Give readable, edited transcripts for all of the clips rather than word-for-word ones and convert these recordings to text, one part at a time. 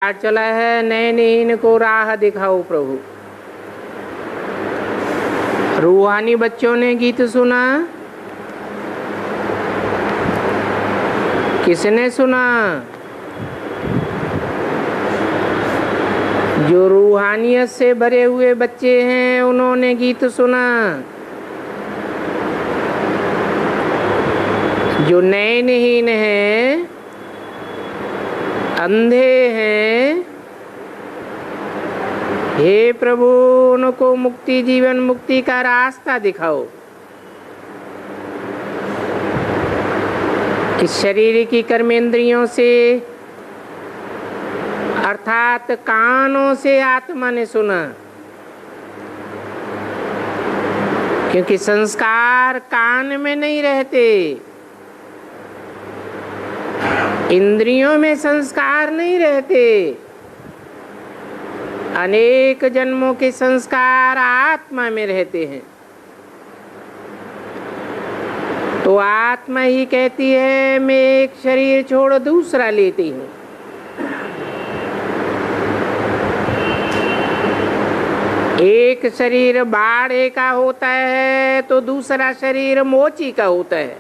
चला है, नैनहीन को राह दिखाओ प्रभु। रूहानी बच्चों ने गीत सुना, किसने सुना? जो रूहानियत से भरे हुए बच्चे हैं उन्होंने गीत सुना। जो नैनहीन हैं, अंधे हैं, हे प्रभु उनको मुक्ति, जीवन मुक्ति का रास्ता दिखाओ। इस शरीर की कर्मेंद्रियों से अर्थात कानों से आत्मा ने सुना, क्योंकि संस्कार कान में नहीं रहते, इंद्रियों में संस्कार नहीं रहते। अनेक जन्मों के संस्कार आत्मा में रहते हैं। तो आत्मा ही कहती है मैं एक शरीर छोड़ दूसरा लेती हूँ। एक शरीर बाड़े का होता है तो दूसरा शरीर मोची का होता है।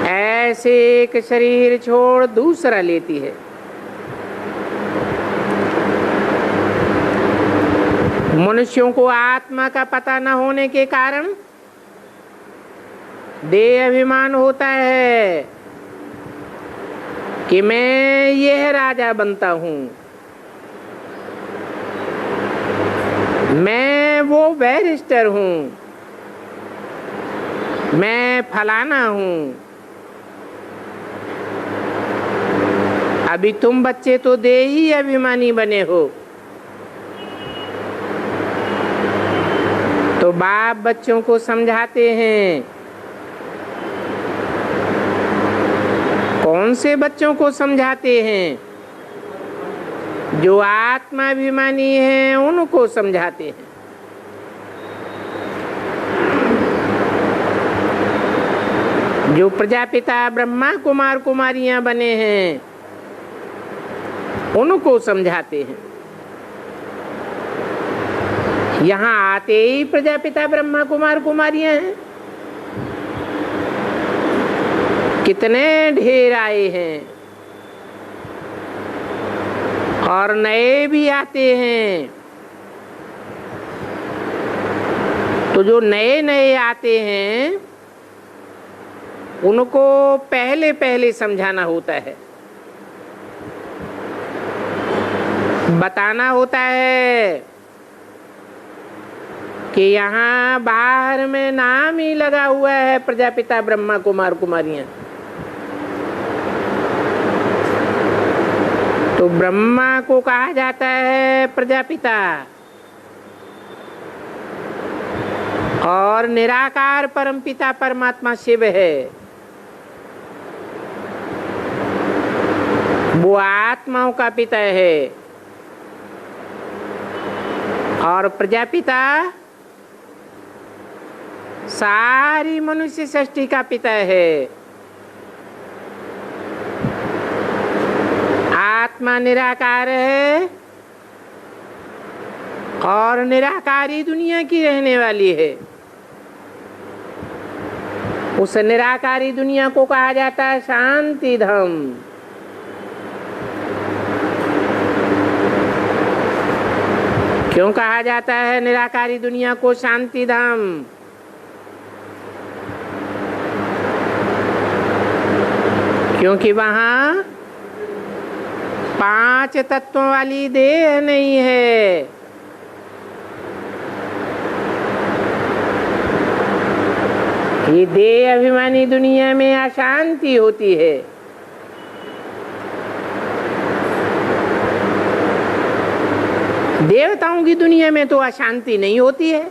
ऐसे एक शरीर छोड़ दूसरा लेती है। मनुष्यों को आत्मा का पता न होने के कारण देह अभिमान होता है कि मैं यह राजा बनता हूँ, मैं वो बैरिस्टर हूँ, मैं फलाना हूँ। अभी तुम बच्चे तो देही अभिमानी बने हो, तो बाप बच्चों को समझाते हैं। कौन से बच्चों को समझाते हैं? जो आत्माभिमानी हैं उनको समझाते हैं। जो प्रजापिता ब्रह्मा कुमार कुमारियां बने हैं उनको समझाते हैं। यहाँ आते ही प्रजापिता ब्रह्मा कुमार कुमारियां हैं। कितने ढेर आए हैं और नए भी आते हैं। तो जो नए नए आते हैं उनको पहले पहले समझाना होता है, बताना होता है कि यहाँ बाहर में नाम ही लगा हुआ है प्रजापिता ब्रह्मा कुमार कुमारियां। तो ब्रह्मा को कहा जाता है प्रजापिता और निराकार परमपिता परमात्मा शिव है। वो आत्माओं का पिता है और प्रजापिता सारी मनुष्य सृष्टि का पिता है। आत्मा निराकार है और निराकारी दुनिया की रहने वाली है। उस निराकारी दुनिया को कहा जाता है शांति धाम। क्यों कहा जाता है निराकारी दुनिया को शांति धाम? क्योंकि वहाँ 5 तत्वों वाली देह नहीं है। ये देह अभिमानी दुनिया में अशांति होती है। देवताओं की दुनिया में तो अशांति नहीं होती है।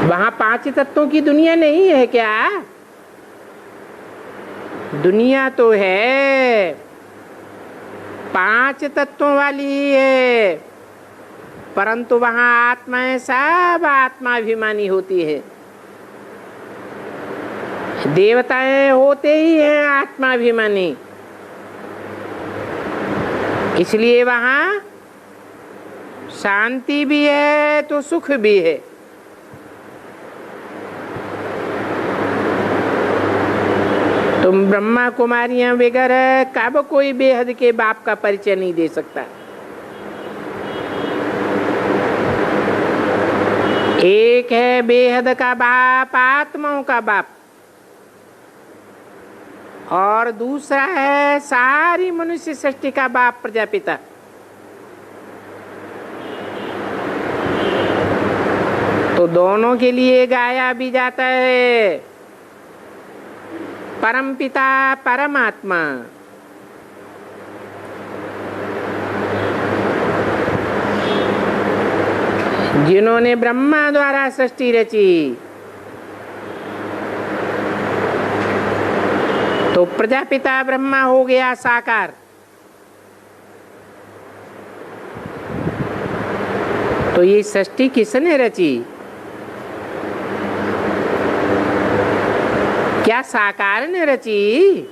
वहां 5 तत्वों की दुनिया नहीं है क्या? दुनिया तो है, 5 तत्वों वाली ही है, परंतु वहां आत्माएं सब आत्माभिमानी होती है। देवताएं होते ही हैं आत्माभिमानी, इसलिए वहां शांति भी है तो सुख भी है। तुम ब्रह्मा कुमारियां वगैरह कब कोई बेहद के बाप का परिचय नहीं दे सकता। एक है बेहद का बाप, आत्माओं का बाप, और दूसरा है सारी मनुष्य सृष्टि का बाप, प्रजापिता। तो दोनों के लिए गाया भी जाता है परमपिता परमात्मा। जिन्होंने ब्रह्मा द्वारा सृष्टि रची, तो प्रजापिता ब्रह्मा हो गया साकार। तो ये सृष्टि किसने रची? क्या साकार ने रची?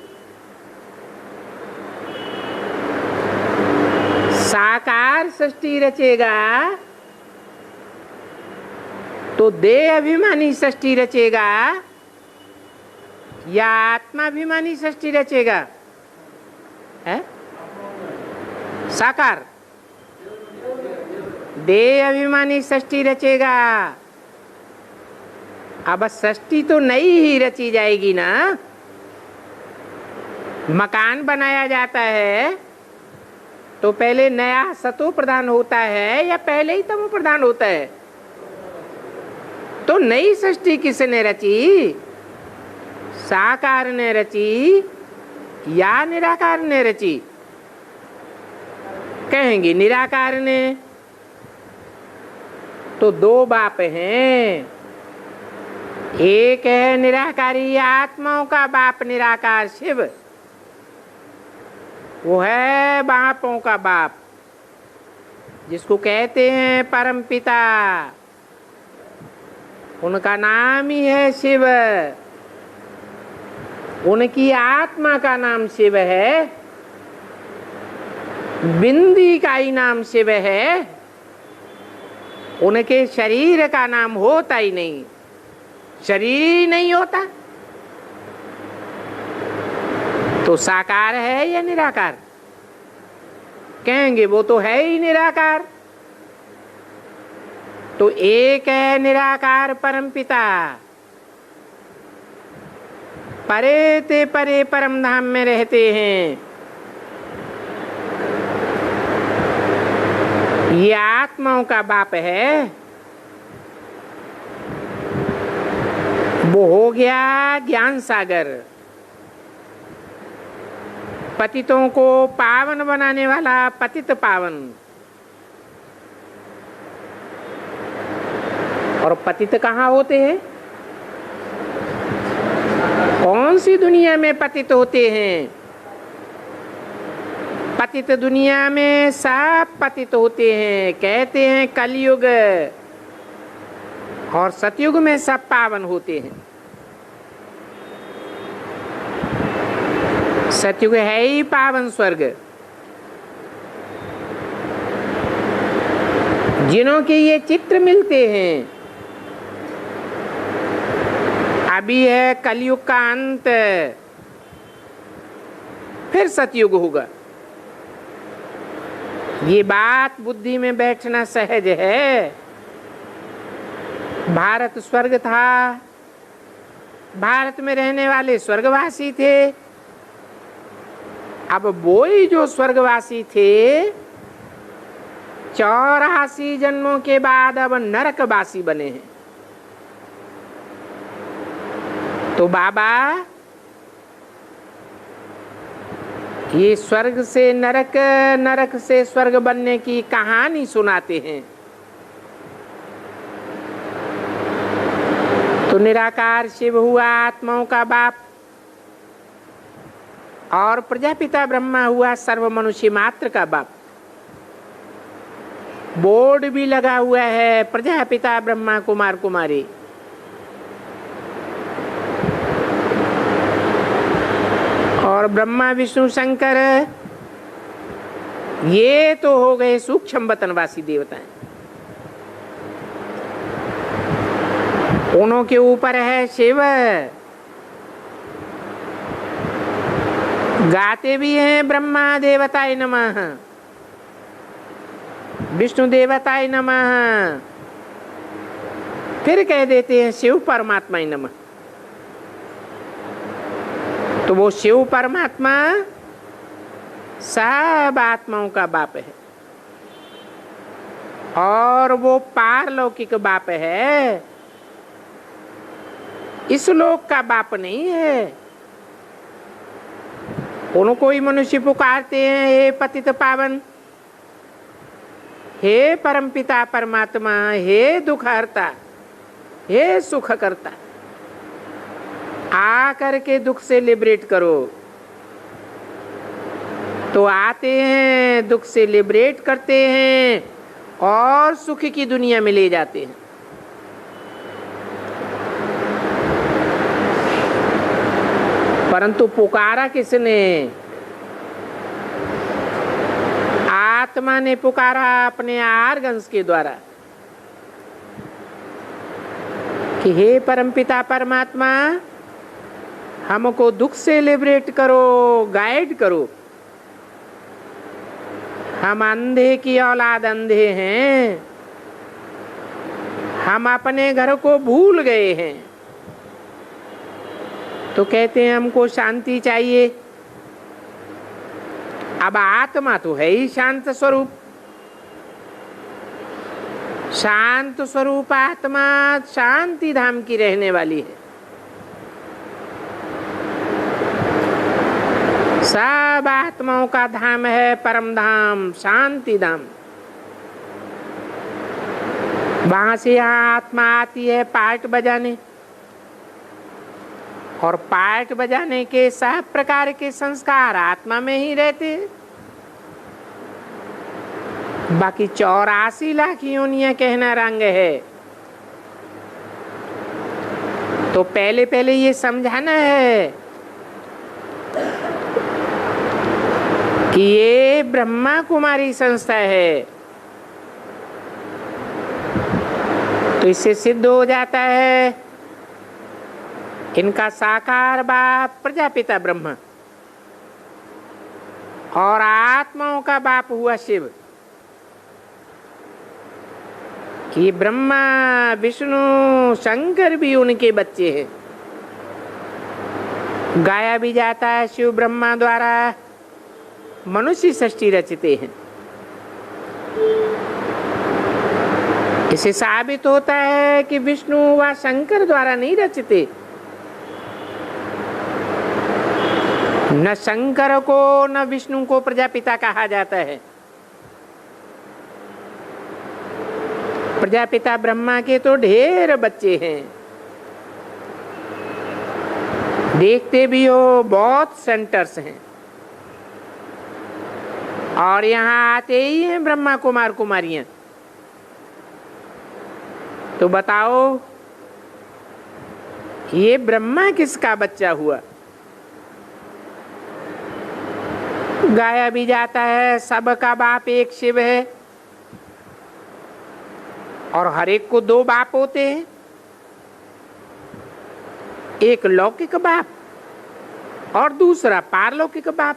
साकार सृष्टि रचेगा तो देह अभिमानी सृष्टि रचेगा या आत्माभिमानी सृष्टि रचेगा? है साकार देह अभिमानी सृष्टि रचेगा। अब सृष्टि तो नई ही रची जाएगी ना। मकान बनाया जाता है तो पहले नया सतो प्रदान होता है या पहले ही तमो प्रदान होता है? तो नई सृष्टि किसने रची? साकार ने रची या निराकार ने रची? कहेंगे निराकार ने। तो दो बाप हैं, एक है निराकारी आत्माओं का बाप निराकार शिव, वो है बापों का बाप जिसको कहते हैं परम पिता। उनका नाम ही है शिव, उनकी आत्मा का नाम शिव है, बिंदी का ही नाम शिव है, उनके शरीर का नाम होता ही नहीं, शरीर ही नहीं होता। तो साकार है या निराकार? कहेंगे वो तो है ही निराकार। तो एक है निराकार परमपिता, परे ते परे परम धाम में रहते हैं। ये आत्माओं का बाप है। वो हो गया ज्ञान सागर, पतितों को पावन बनाने वाला पतित पावन। और पतित कहाँ होते हैं? कौन सी दुनिया में पतित होते हैं? पतित दुनिया में सब पतित होते हैं, कहते हैं कलयुग, और सतयुग में सब पावन होते हैं। सतयुग है ही पावन स्वर्ग। जिन्हों के ये चित्र मिलते हैं, अभी है कलयुग का अंत, फिर सतयुग होगा। ये बात बुद्धि में बैठना सहज है। भारत स्वर्ग था, भारत में रहने वाले स्वर्गवासी थे। अब वो ही जो स्वर्गवासी थे 84 जन्मों के बाद अब नरकवासी बने हैं। तो बाबा ये स्वर्ग से नरक, नरक से स्वर्ग बनने की कहानी सुनाते हैं। तो निराकार शिव हुआ आत्माओं का बाप, और प्रजापिता ब्रह्मा हुआ सर्व मनुष्य मात्र का बाप। बोर्ड भी लगा हुआ है प्रजापिता ब्रह्मा कुमार कुमारी। ब्रह्मा विष्णु शंकर, ये तो हो गए सूक्ष्म वतनवासी देवताएं। उन्हों के ऊपर है शिव, गाते भी हैं ब्रह्मा देवताय नमः, विष्णु देवताय नमः, फिर कह देते हैं शिव परमात्मा नमः। तो वो शिव परमात्मा सब आत्माओं का बाप है और वो पारलौकिक बाप है, इस लोक का बाप नहीं है। उनको ही मनुष्य पुकारते हैं, हे पतित पावन, हे परमपिता परमात्मा, हे दुख हरता, हे सुख करता, आ करके दुख से लिबरेट करो। तो आते हैं, दुख से लिबरेट करते हैं और सुख की दुनिया में ले जाते हैं। परंतु पुकारा किसने? आत्मा ने पुकारा अपने आर्गन्स के द्वारा कि हे परमपिता परमात्मा, हमको दुख से लिबरेट करो, गाइड करो। हम अंधे की औलाद अंधे हैं, हम अपने घर को भूल गए हैं, तो कहते हैं हमको शांति चाहिए। अब आत्मा तो है ही शांत स्वरूप, शांत स्वरूप आत्मा शांति धाम की रहने वाली है। सब आत्माओं का धाम है परम धाम, शांति धाम। वहां से यहाँ आत्मा आती है पार्ट बजाने, और पार्ट बजाने के सब प्रकार के संस्कार आत्मा में ही रहते हैं। बाकी 84 लाख योनियां कहना रंग है। तो पहले पहले ये समझाना है कि ये ब्रह्मा कुमारी संस्था है। तो इससे सिद्ध हो जाता है इनका साकार बाप प्रजापिता ब्रह्मा और आत्माओं का बाप हुआ शिव। कि ब्रह्मा विष्णु शंकर भी उनके बच्चे हैं। गाया भी जाता है शिव ब्रह्मा द्वारा मनुष्य सृष्टि रचते हैं। इसे साबित होता है कि विष्णु व शंकर द्वारा नहीं रचते। न शंकर को न विष्णु को प्रजापिता कहा जाता है। प्रजापिता ब्रह्मा के तो ढेर बच्चे हैं, देखते भी हो बहुत सेंटर्स हैं, और यहाँ आते ही हैं ब्रह्मा कुमार कुमारियां। तो बताओ ये ब्रह्मा किसका बच्चा हुआ? गाया भी जाता है सबका बाप एक शिव है, और हर एक को 2 बाप होते हैं। एक लौकिक बाप और दूसरा पारलौकिक बाप।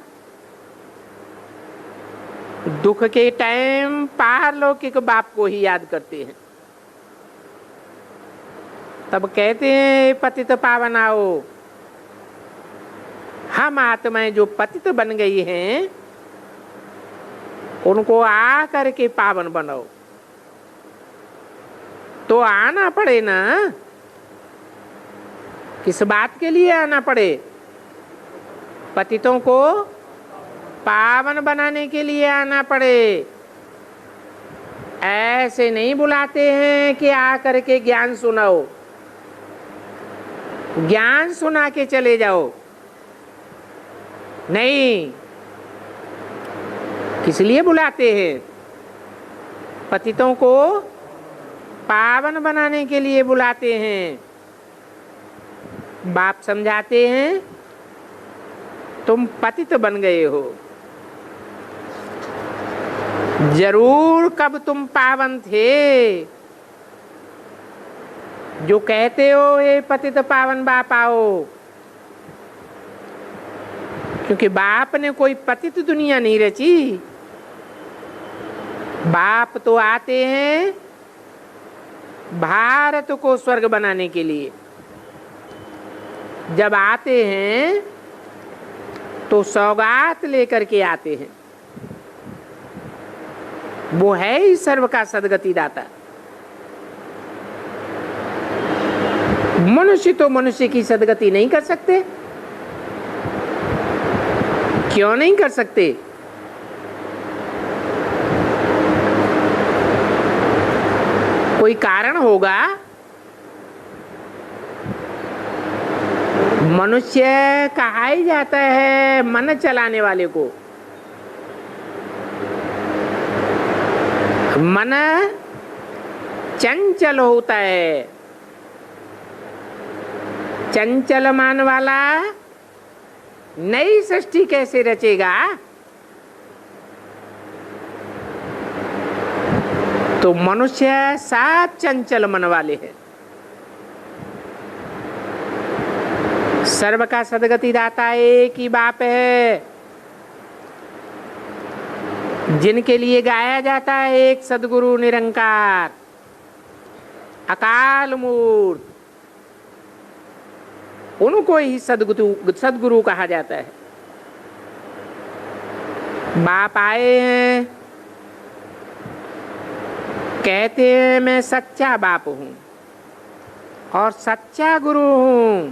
दुख के टाइम पारलौकिक बाप को ही याद करते हैं। तब कहते हैं पतित पावन आओ। हम आत्माएं जो पतित बन गई हैं उनको आ करके पावन बनाओ। तो आना पड़े ना। किस बात के लिए आना पड़े? पतितों को पावन बनाने के लिए आना पड़े। ऐसे नहीं बुलाते हैं कि आकर के ज्ञान सुनाओ, ज्ञान सुना के चले जाओ। नहीं, किस लिए बुलाते हैं? पतितों को पावन बनाने के लिए बुलाते हैं। बाप समझाते हैं तुम पतित बन गए हो। जरूर कब तुम पावन थे, जो कहते हो ये पतित पावन बाप आओ। क्योंकि बाप ने कोई पतित दुनिया नहीं रची। बाप तो आते हैं भारत को स्वर्ग बनाने के लिए। जब आते हैं तो सौगात लेकर के आते हैं। वो है ही सर्व का सदगति दाता। मनुष्य तो मनुष्य की सदगति नहीं कर सकते। क्यों नहीं कर सकते? कोई कारण होगा। मनुष्य कहा ही जाता है मन चलाने वाले को। मन चंचल होता है। चंचल मन वाला नई सृष्टि कैसे रचेगा? तो मनुष्य सब चंचल मन वाले हैं। सर्व का सदगति दाता एक ही बाप है, जिनके लिए गाया जाता है एक सदगुरु निरंकार अकाल मूर्त। उनको ही सदगुरु कहा जाता है। बाप आए हैं, कहते हैं मैं सच्चा बाप हूं और सच्चा गुरु हूं,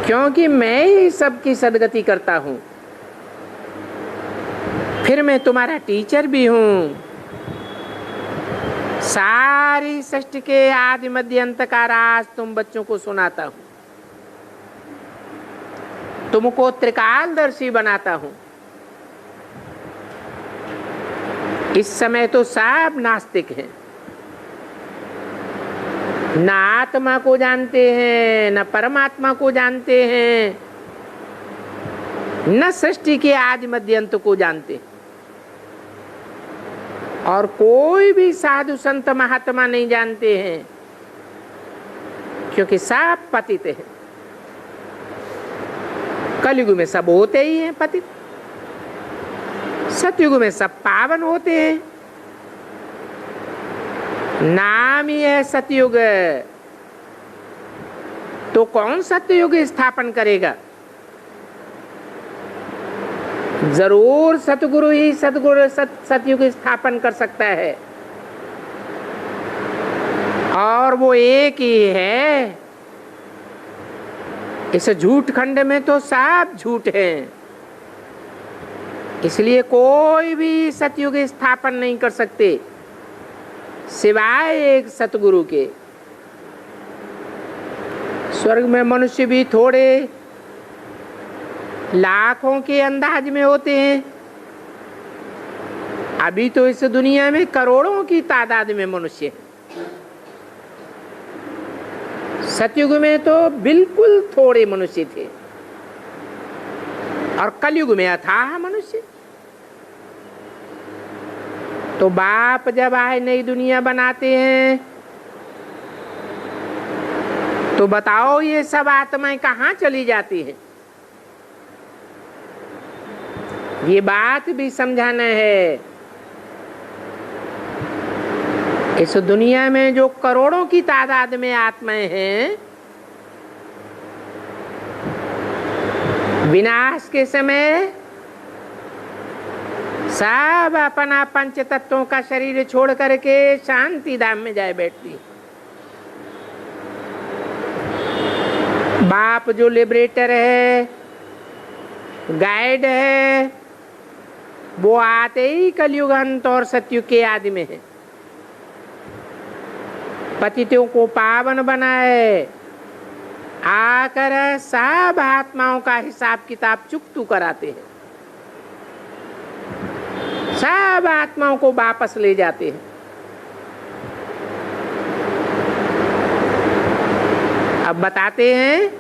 क्योंकि मैं ही सबकी सदगति करता हूं। फिर मैं तुम्हारा टीचर भी हूं। सारी सृष्टि के आदि मध्य अंत का राज तुम बच्चों को सुनाता हूं। तुमको त्रिकालदर्शी बनाता हूं। इस समय तो सब नास्तिक हैं, न आत्मा को जानते हैं, न परमात्मा को जानते हैं, न सृष्टि के आदि मध्य अंत को जानते हैं। और कोई भी साधु संत महात्मा नहीं जानते हैं, क्योंकि सब पतित हैं। कलयुग में सब होते ही हैं पतित, सतयुग में सब पावन होते हैं। नाम ही है सतयुग। तो कौन सतयुग स्थापन करेगा? जरूर सतगुरु ही सतयुग स्थापन कर सकता है। और वो एक ही है। इस झूठ खंड में तो सब झूठ हैं, इसलिए कोई भी सतयुग स्थापन नहीं कर सकते सिवाय एक सतगुरु के। स्वर्ग में मनुष्य भी थोड़े लाखों के अंदाज में होते हैं। अभी तो इस दुनिया में करोड़ों की तादाद में मनुष्य हैं। सतयुग में तो बिल्कुल थोड़े मनुष्य थे और कलयुग में अथाह मनुष्य। तो बाप जब आए नई दुनिया बनाते हैं तो बताओ ये सब आत्माएं कहाँ चली जाती हैं? ये बात भी समझाना है। इस दुनिया में जो करोड़ों की तादाद में आत्माएं हैं, विनाश के समय सब अपना पंच तत्वों का शरीर छोड़ करके शांति धाम में जाए बैठती। बाप जो लिबरेटर है, गाइड है, वो आते ही कलयुग अंत और सतयुग के आदि में है। पतितों को पावन बनाए, आकर सब आत्माओं का हिसाब किताब चुकतू कराते हैं। सब आत्माओं को वापस ले जाते हैं। अब बताते हैं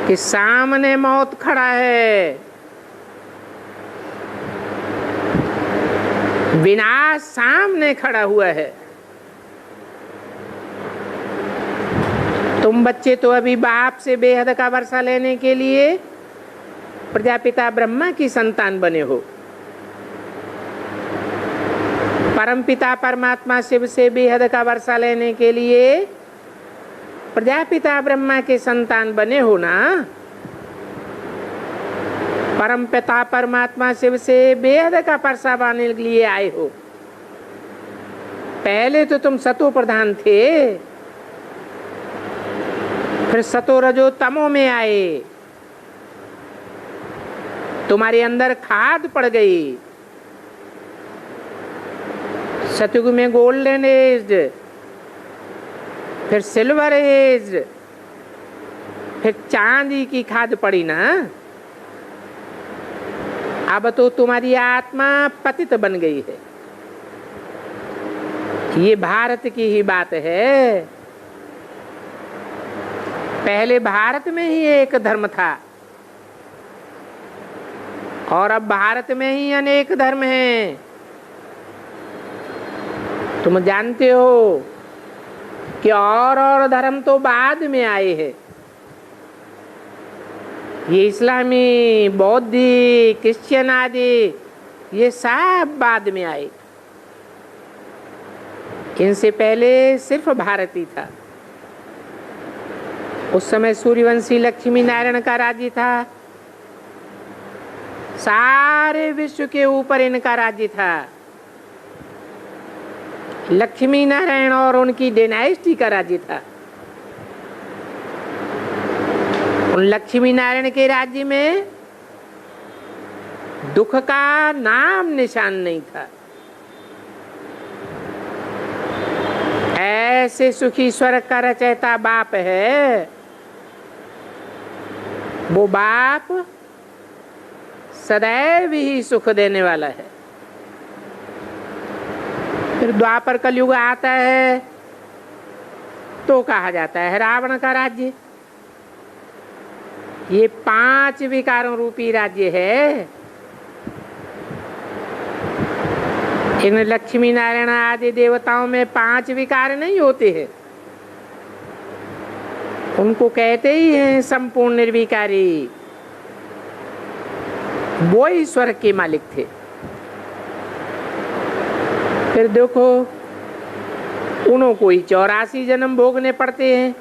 कि सामने मौत खड़ा है, विनाश सामने खड़ा हुआ है। तुम बच्चे तो अभी बाप से बेहद का वर्षा लेने के लिए प्रजापिता ब्रह्मा की संतान बने हो। परमपिता परमात्मा शिव से बेहद का वर्षा लेने के लिए प्रजापिता ब्रह्मा के संतान बने हो ना। परमपिता परमात्मा शिव से बेहद का वर्षा पाने के लिए आए हो। पहले तो तुम सतो प्रधान थे, फिर सतो रजो तमो में आए, तुम्हारे अंदर खाद पड़ गई। सतयुग में गोल्डन एज, फिर सिल्वर एज, फिर चांदी की खाद पड़ी ना। अब तो तुम्हारी आत्मा पतित बन गई है। ये भारत की ही बात है। पहले भारत में ही एक धर्म था और अब भारत में ही अनेक धर्म हैं। तुम जानते हो कि और धर्म तो बाद में आए हैं। ये इस्लामी, बौद्धिक, क्रिश्चियन आदि ये सब बाद में आए। इनसे पहले सिर्फ भारत ही था। उस समय सूर्यवंशी लक्ष्मी नारायण का राज्य था। सारे विश्व के ऊपर इनका राज्य था। लक्ष्मी नारायण और उनकी डायनेस्टी का राज्य था। उन लक्ष्मी नारायण के राज्य में दुख का नाम निशान नहीं था। ऐसे सुखी स्वर्ग का रचयिता बाप है। वो बाप सदैव ही सुख देने वाला है। फिर द्वापर कलयुग आता है तो कहा जाता है रावण का राज्य। ये 5 विकारों रूपी राज्य है। इन लक्ष्मी नारायण आदि देवताओं में 5 विकार नहीं होते हैं। उनको कहते ही हैं संपूर्ण निर्विकारी। वो ही स्वर्ग के मालिक थे। फिर देखो उन्हों को ही 84 जन्म भोगने पड़ते हैं।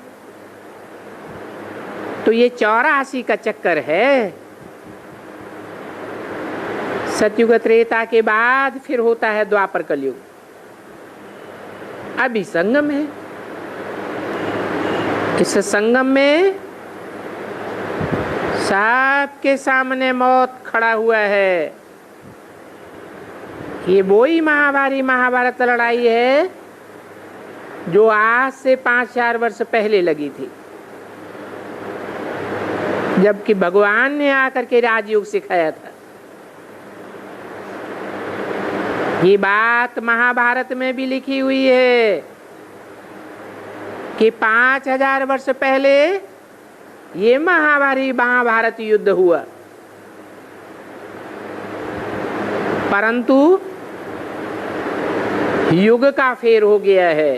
तो ये 84 का चक्कर है। सतयुग त्रेता के बाद फिर होता है द्वापर कलयुग। अभी संगम है। इस संगम में सबके सामने मौत खड़ा हुआ है। ये वही महाभारत लड़ाई है जो आज से 5000 वर्ष पहले लगी थी, जबकि भगवान ने आकर के राजयोग सिखाया था। ये बात महाभारत में भी लिखी हुई है कि 5000 वर्ष पहले ये महाभारत युद्ध हुआ, परंतु युग का फेर हो गया है।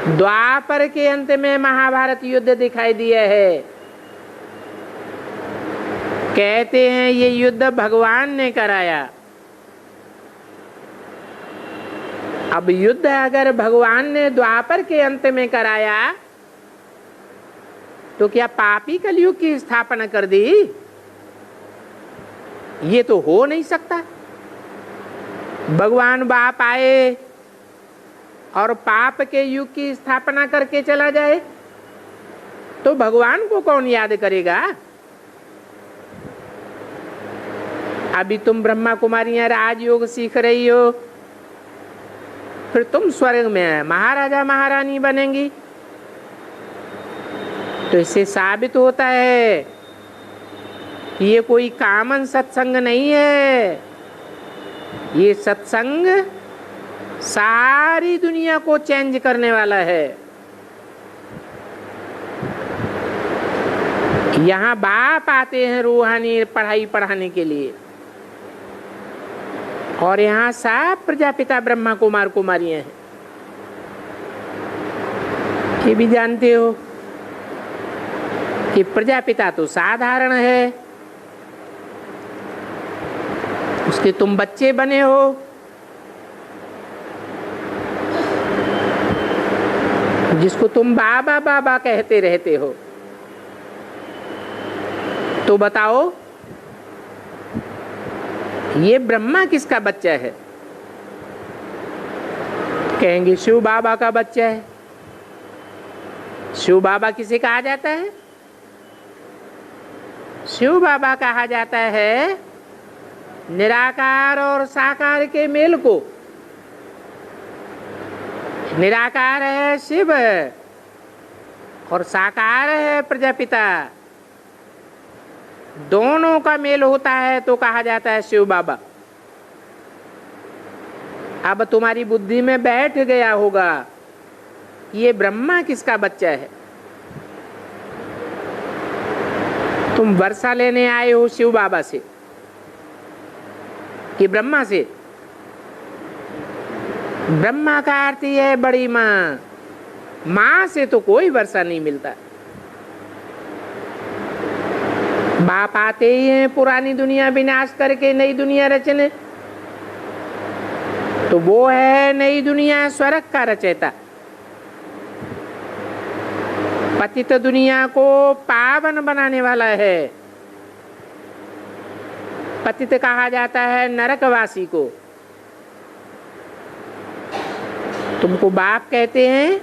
द्वापर के अंत में महाभारत युद्ध दिखाई दिया है। कहते हैं ये युद्ध भगवान ने कराया। अब युद्ध अगर भगवान ने द्वापर के अंत में कराया तो क्या पापी कलयुग की स्थापना कर दी? ये तो हो नहीं सकता। भगवान बाप आए और पाप के युग की स्थापना करके चला जाए तो भगवान को कौन याद करेगा? अभी तुम ब्रह्मा कुमारियां राजयोग सीख रही हो, फिर तुम स्वर्ग में महाराजा महारानी बनेंगी। तो इससे साबित होता है ये कोई कॉमन सत्संग नहीं है। ये सत्संग सारी दुनिया को चेंज करने वाला है। यहाँ बाप आते हैं रूहानी पढ़ाई पढ़ाने के लिए, और यहाँ सब प्रजापिता ब्रह्मा कुमार कुमारियां हैं। ये भी जानते हो कि प्रजापिता तो साधारण है, उसके तुम बच्चे बने हो। जिसको तुम बाबा बाबा कहते रहते हो, तो बताओ ये ब्रह्मा किसका बच्चा है? कहेंगे शिव बाबा का बच्चा है। शिव बाबा किसे कहा जाता है? शिव बाबा कहा जाता है निराकार और साकार के मेल को। निराकार है शिव और साकार है प्रजापिता, दोनों का मेल होता है तो कहा जाता है शिव बाबा। अब तुम्हारी बुद्धि में बैठ गया होगा ये ब्रह्मा किसका बच्चा है। तुम वर्षा लेने आए हो शिव बाबा से कि ब्रह्मा से? ब्रह्मा का अर्थ ही है बड़ी माँ। माँ से तो कोई वर्षा नहीं मिलता। बाप आते ही हैं पुरानी दुनिया विनाश करके नई दुनिया रचने, तो वो है नई दुनिया स्वर्ग का रचयिता। पतित दुनिया को पावन बनाने वाला है। पतित कहा जाता है नरकवासी को। तुमको बाप कहते हैं,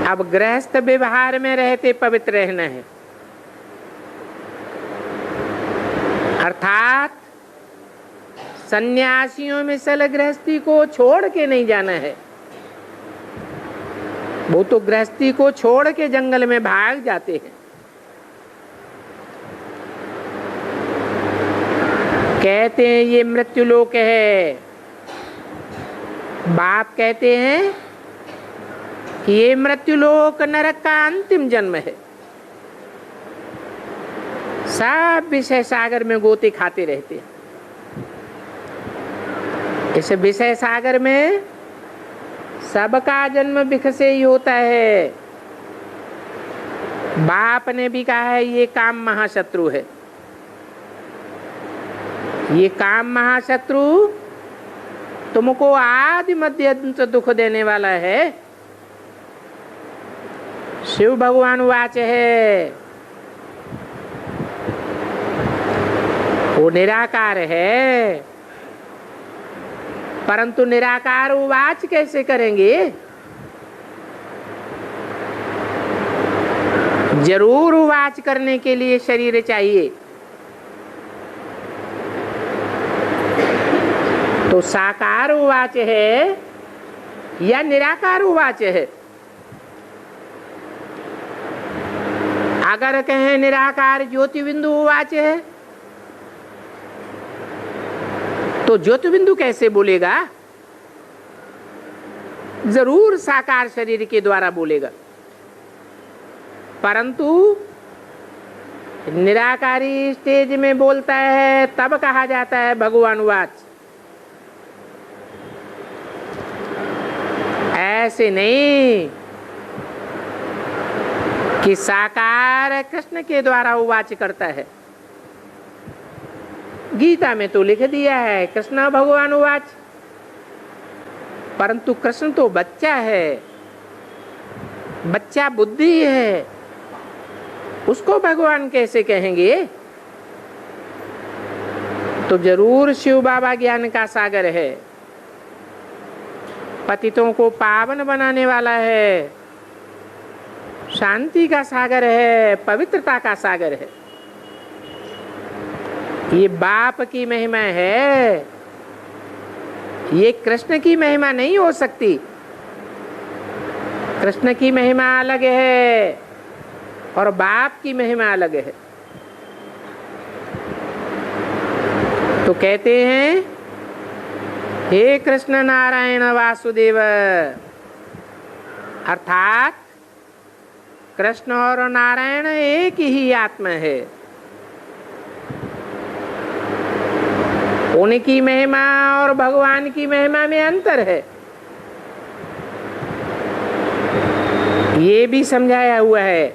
अब गृहस्थ व्यवहार में रहते पवित्र रहना है, अर्थात सन्यासियों में सल गृहस्थी को छोड़ के नहीं जाना है। वो तो गृहस्थी को छोड़ के जंगल में भाग जाते हैं। कहते हैं ये मृत्युलोक है। बाप कहते हैं कि ये मृत्युलोक नरक का अंतिम जन्म है। सब विषय सागर में गोते खाते रहते हैं। इस विषय सागर में सबका जन्म विख से ही होता है। बाप ने भी कहा है ये काम महाशत्रु है। ये काम महाशत्रु तुमको आदि मध्य अंत दुख देने वाला है। शिव भगवान वाच है, वो निराकार है, परंतु निराकार उवाच कैसे करेंगे? जरूर उवाच करने के लिए शरीर चाहिए। तो साकार उवाच है या निराकार उवाच है? अगर कहें निराकार ज्योति बिंदु उवाच है, तो ज्योति बिंदु कैसे बोलेगा? जरूर साकार शरीर के द्वारा बोलेगा। परंतु निराकारी स्टेज में बोलता है तब कहा जाता है भगवान वाच। ऐसे नहीं कि साकार कृष्ण के द्वारा उवाच करता है। गीता में तो लिख दिया है कृष्ण भगवान उवाच, परंतु कृष्ण तो बच्चा है, बच्चा बुद्धि है, उसको भगवान कैसे कहेंगे? तो जरूर शिव बाबा ज्ञान का सागर है, पतितों को पावन बनाने वाला है, शांति का सागर है, पवित्रता का सागर है। ये बाप की महिमा है, ये कृष्ण की महिमा नहीं हो सकती। कृष्ण की महिमा अलग है और बाप की महिमा अलग है। तो कहते हैं हे कृष्ण नारायण वासुदेव, अर्थात कृष्ण और नारायण एक ही आत्मा है। उनकी महिमा और भगवान की महिमा में अंतर है, ये भी समझाया हुआ है।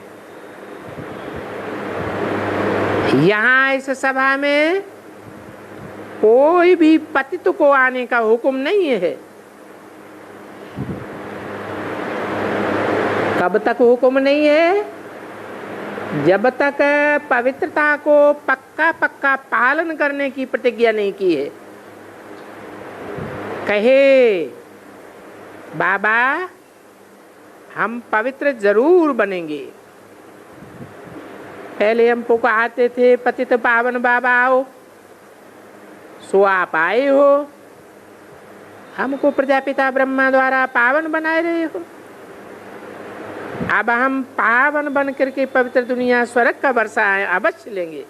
यहाँ इस सभा में कोई भी पतित को आने का हुक्म नहीं है। कब तक हुक्म नहीं है? जब तक पवित्रता को पक्का पक्का पालन करने की प्रतिज्ञा नहीं की है। कहे बाबा हम पवित्र जरूर बनेंगे। पहले हम पुकारते थे पतित पावन बाबा आओ, सो आप आए हो, हमको प्रजापिता ब्रह्मा द्वारा पावन बनाए रहे हो। अब हम पावन बन करके पवित्र दुनिया स्वर्ग का वर्षा अवश्य लेंगे।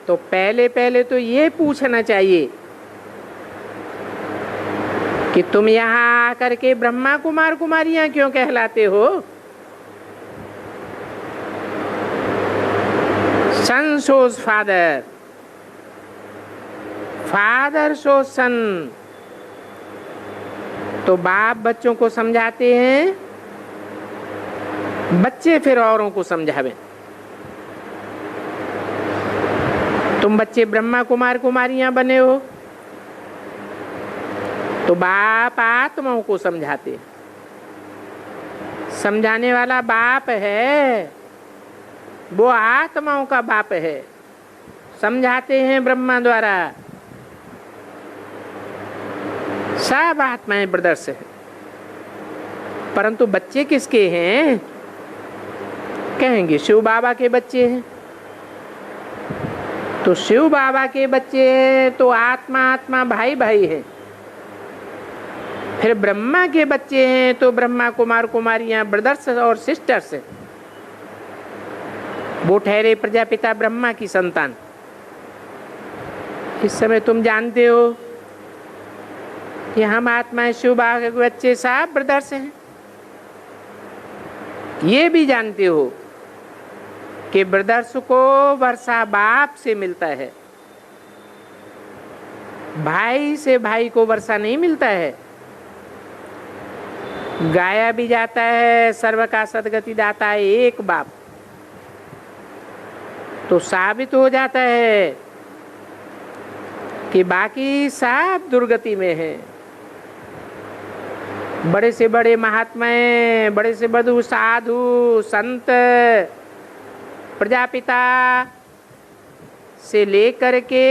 तो पहले पहले तो ये पूछना चाहिए कि तुम यहाँ आकर के ब्रह्मा कुमार कुमारियां क्यों कहलाते हो? सन shows फादर, फादर shows सन। तो बाप बच्चों को समझाते हैं, बच्चे फिर औरों को समझावे। तुम बच्चे ब्रह्मा कुमार कुमारियां बने हो, तो बाप आत्माओं को समझाते। समझाने वाला बाप है, वो आत्माओं का बाप है। समझाते हैं ब्रह्मा द्वारा। सब आत्माएं ब्रदर्स है, परंतु बच्चे किसके हैं? कहेंगे शिव बाबा के बच्चे हैं। तो शिव बाबा के बच्चे हैं तो आत्मा आत्मा भाई भाई है। फिर ब्रह्मा के बच्चे हैं तो ब्रह्मा कुमार कुमारियां ब्रदर्स और सिस्टर्स हैं। वो ठहरे प्रजापिता ब्रह्मा की संतान। इस समय तुम जानते हो कि हम आत्माएं शिव बाबा के बच्चे सब ब्रदर्स हैं। ये भी जानते हो कि ब्रदर्स को वर्षा बाप से मिलता है, भाई से भाई को वर्षा नहीं मिलता है। गाया भी जाता है सर्व का सदगति दाता है एक बाप। तो साबित हो जाता है कि बाकी सब दुर्गति में है। बड़े से बड़े महात्माएं, बड़े से बड़े साधु संत, प्रजापिता से लेकर के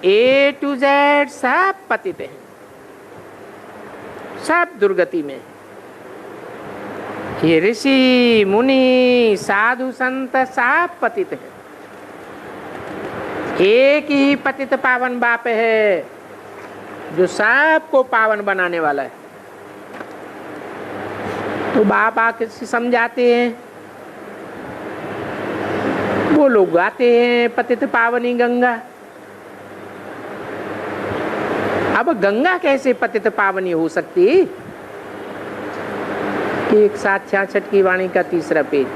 A to Z सब पतित हैं, सब दुर्गति में। ये ऋषि मुनि साधु संत सब पतित हैं। एक ही पतित पावन बाप है जो सबको पावन बनाने वाला है। तो बाप आके समझाते हैं, वो लोग गाते हैं पतित पावनी गंगा। अब गंगा कैसे पतित पावनी हो सकती? एक 766 की वाणी का 3रा पेज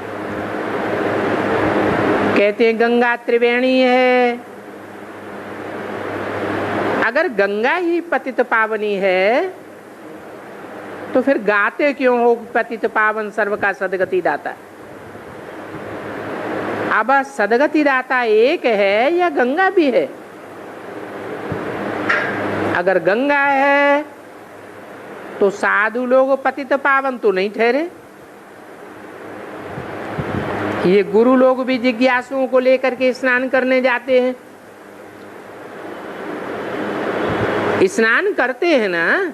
कहते हैं गंगा त्रिवेणी है। अगर गंगा ही पतित पावनी है तो फिर गाते क्यों हो पतित पावन सर्व का सदगति दाता? अब सदगति दाता एक है या गंगा भी है? अगर गंगा है तो साधु लोग पतित पावन तो नहीं ठहरे। ये गुरु लोग भी जिज्ञासुओं को लेकर के स्नान करने जाते हैं, स्नान करते हैं ना।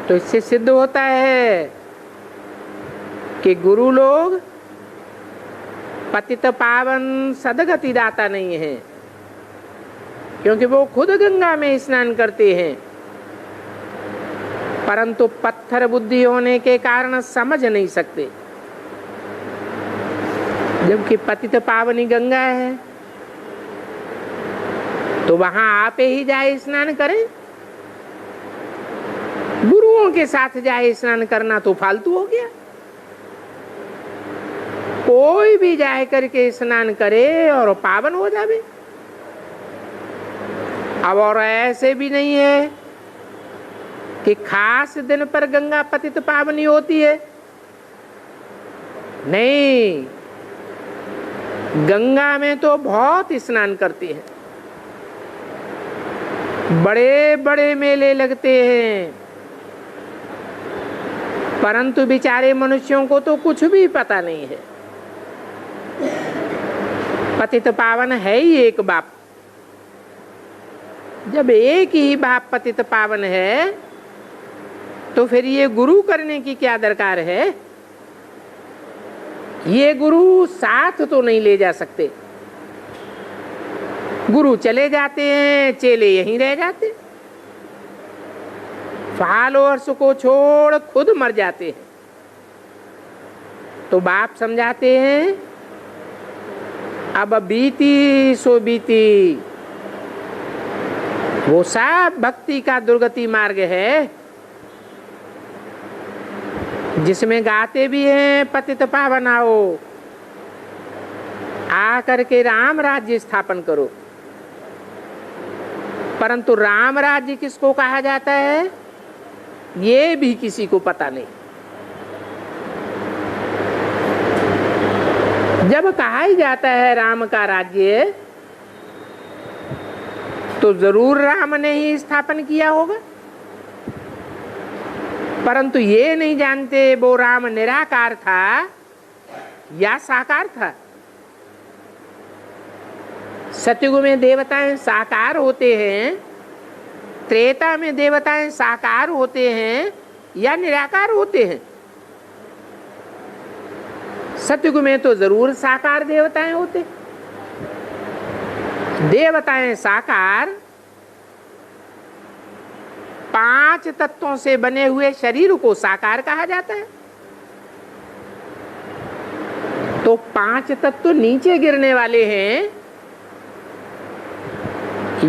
तो इससे सिद्ध होता है कि गुरु लोग पतित पावन सदगति दाता नहीं है, क्योंकि वो खुद गंगा में स्नान करते हैं, परंतु पत्थर बुद्धि होने के कारण समझ नहीं सकते। जबकि पतित पावनी गंगा है तो वहां आप ही जाए स्नान करें। गुरुओं के साथ जाए स्नान करना तो फालतू हो गया। कोई भी जाए करके स्नान करे और पावन हो जावे। अब और ऐसे भी नहीं है कि खास दिन पर गंगा पतित पावनी होती है, नहीं, गंगा में तो बहुत स्नान करते हैं, बड़े बड़े मेले लगते हैं, परंतु बेचारे मनुष्यों को तो कुछ भी पता नहीं है। पतित पावन है ही एक बाप। जब एक ही बाप पतित पावन है तो फिर ये गुरु करने की क्या दरकार है? ये गुरु साथ तो नहीं ले जा सकते। गुरु चले जाते हैं, चेले यहीं रह जाते, फॉलोअर्स को छोड़ खुद मर जाते हैं। तो बाप समझाते हैं अब बीती सो बीती, वो सब भक्ति का दुर्गति मार्ग है जिसमें गाते भी हैं पतित पावन आओ, आ करके राम राज्य स्थापन करो। परंतु राम राज्य किसको कहा जाता है ये भी किसी को पता नहीं। जब कहा ही जाता है राम का राज्य तो जरूर राम ने ही स्थापन किया होगा, परंतु ये नहीं जानते वो राम निराकार था या साकार था। सतयुग में देवताएं साकार होते हैं, त्रेता में देवताएं साकार होते हैं या निराकार होते हैं? सतयुग में तो जरूर साकार देवताएं होते। देवताएं साकार 5 तत्वों से बने हुए शरीर को साकार कहा जाता है। तो 5 तत्व नीचे गिरने वाले हैं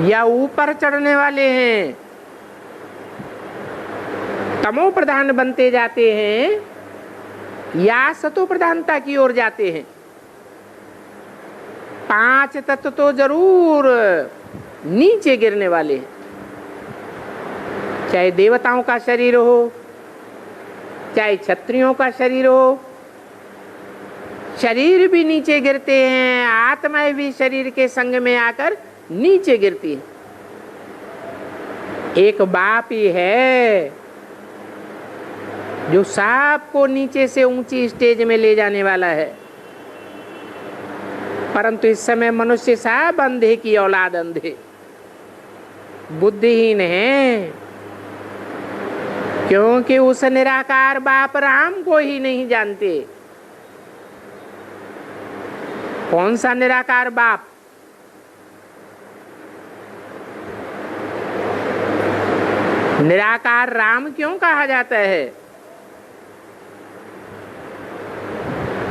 या ऊपर चढ़ने वाले हैं, तमो प्रधान बनते जाते हैं या सतो प्रधानता की ओर जाते हैं? 5 तत्व तो जरूर नीचे गिरने वाले हैं। चाहे देवताओं का शरीर हो, चाहे क्षत्रियों का शरीर हो, शरीर भी नीचे गिरते हैं, आत्माएं भी शरीर के संग में आकर नीचे गिरती है। एक बाप ही है जो सबको नीचे से ऊंची स्टेज में ले जाने वाला है। परंतु इस समय मनुष्य सब अंधे की औलाद, अंधे बुद्धिहीन है, क्योंकि उस निराकार बाप राम को ही नहीं जानते। कौन सा निराकार बाप? निराकार राम क्यों कहा जाता है?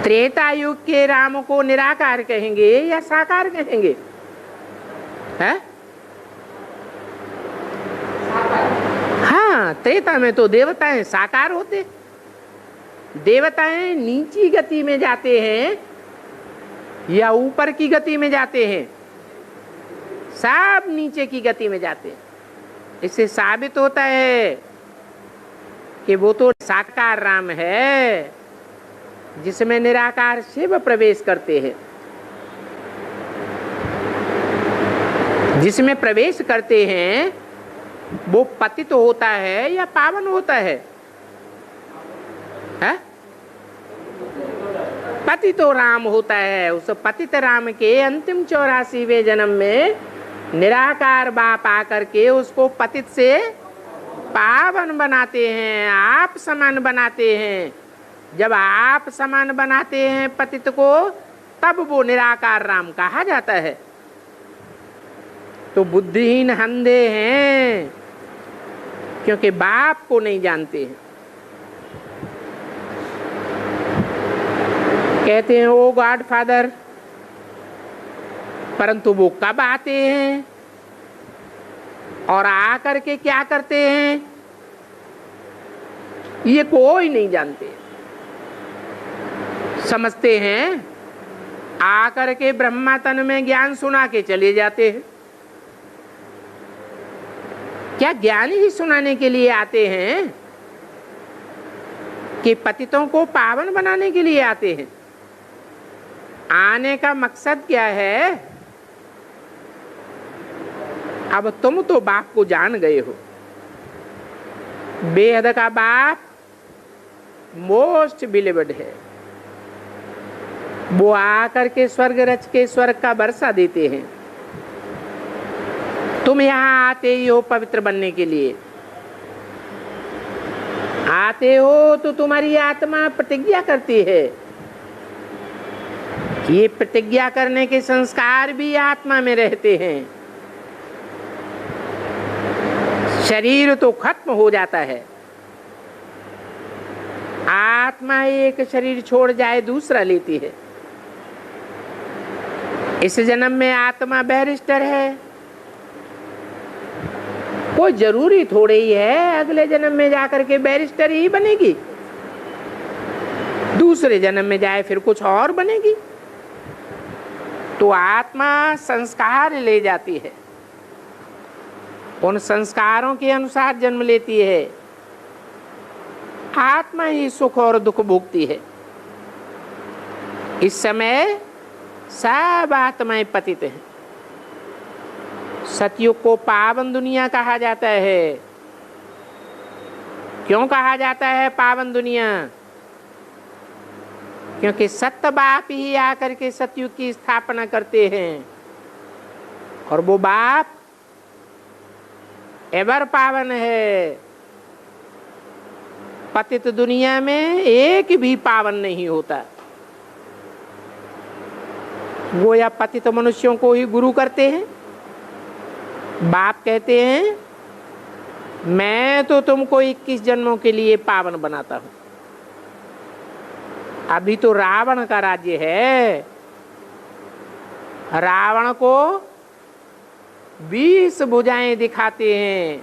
त्रेता युग के राम को निराकार कहेंगे या साकार कहेंगे? है? हाँ, त्रेता में तो देवताएं साकार होते। देवताएं नीची गति में जाते हैं या ऊपर की गति में जाते हैं? सब नीचे की गति में जाते हैं। इससे साबित होता है कि वो तो साकार राम है जिसमें निराकार शिव प्रवेश करते हैं। जिसमें प्रवेश करते हैं वो पतित होता है या पावन होता है? पतित तो राम होता है। उस पतित राम के अंतिम 84वें जन्म में निराकार बाप आकर के उसको पतित से पावन बनाते हैं, आप समान बनाते हैं। जब आप समान बनाते हैं पतित को, तब वो निराकार राम कहा जाता है। तो बुद्धिहीन अंधे हैं क्योंकि बाप को नहीं जानते हैं। कहते हैं ओ गॉड फादर, परंतु वो कब आते हैं और आकर के क्या करते हैं ये कोई नहीं जानते। समझते हैं, आकर के ब्रह्मा तन में ज्ञान सुना के चले जाते हैं। क्या ज्ञान ही सुनाने के लिए आते हैं कि पतितों को पावन बनाने के लिए आते हैं? आने का मकसद क्या है? अब तुम तो बाप को जान गए हो। बेहद का बाप मोस्ट बिलीव्ड है। वो आकर के स्वर्ग रच के स्वर्ग का वर्षा देते हैं। तुम यहाँ आते ही हो पवित्र बनने के लिए। आते हो तो तुम्हारी आत्मा प्रतिज्ञा करती है। ये प्रतिज्ञा करने के संस्कार भी आत्मा में रहते हैं। शरीर तो खत्म हो जाता है, आत्मा एक शरीर छोड़ जाए दूसरा लेती है। इस जन्म में आत्मा बैरिस्टर है, कोई जरूरी थोड़े ही है अगले जन्म में जाकर के बैरिस्टर ही बनेगी। दूसरे जन्म में जाए फिर कुछ और बनेगी। तो आत्मा संस्कार ले जाती है, उन संस्कारों के अनुसार जन्म लेती है। आत्मा ही सुख और दुख भोगती है। इस समय सब आत्माएं पतित हैं। सतयुग को पावन दुनिया कहा जाता है। क्यों कहा जाता है पावन दुनिया? क्योंकि सत्य बाप ही आकर के सतयुग की स्थापना करते हैं, और वो बाप एवर पावन है। पतित दुनिया में एक भी पावन नहीं होता। वो या पतित मनुष्यों को ही गुरु करते हैं। बाप कहते हैं मैं तो तुमको 21 जन्मों के लिए पावन बनाता हूं। अभी तो रावण का राज्य है। रावण को 20 भुजाएं दिखाते हैं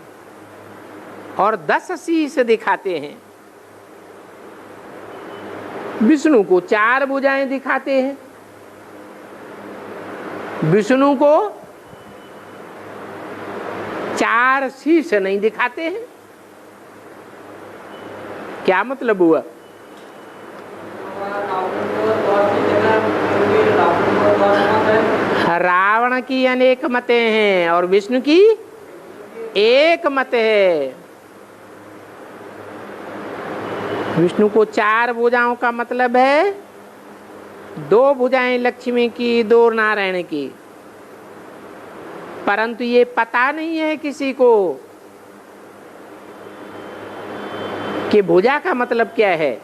और 10 शीश दिखाते हैं। विष्णु को 4 भुजाएं दिखाते हैं। विष्णु को 4 शीश नहीं दिखाते हैं। क्या मतलब हुआ? रावण की अनेक मतें हैं और विष्णु की एक मत है। विष्णु को 4 भुजाओं का मतलब है 2 भुजाएं लक्ष्मी की, 2 नारायण की। परंतु ये पता नहीं है किसी को कि भुजा का मतलब क्या है।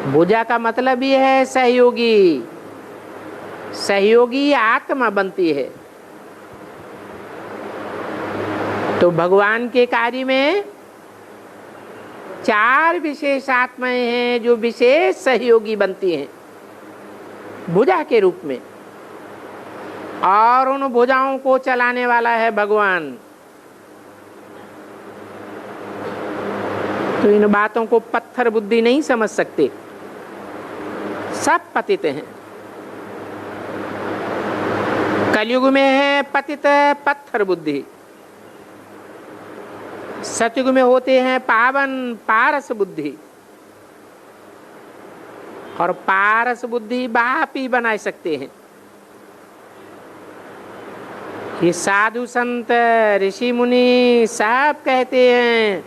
भुजा का मतलब ये है सहयोगी। सहयोगी आत्मा बनती है। तो भगवान के कार्य में 4 विशेष आत्माएं हैं जो विशेष सहयोगी बनती हैं भुजा के रूप में, और उन भुजाओं को चलाने वाला है भगवान। तो इन बातों को पत्थर बुद्धि नहीं समझ सकते। सब पतित हैं। कलयुग में है पतित पत्थर बुद्धि। सतयुग में होते हैं पावन पारस बुद्धि। और पारस बुद्धि बाप ही बना सकते हैं। ये साधु संत ऋषि मुनि सब कहते हैं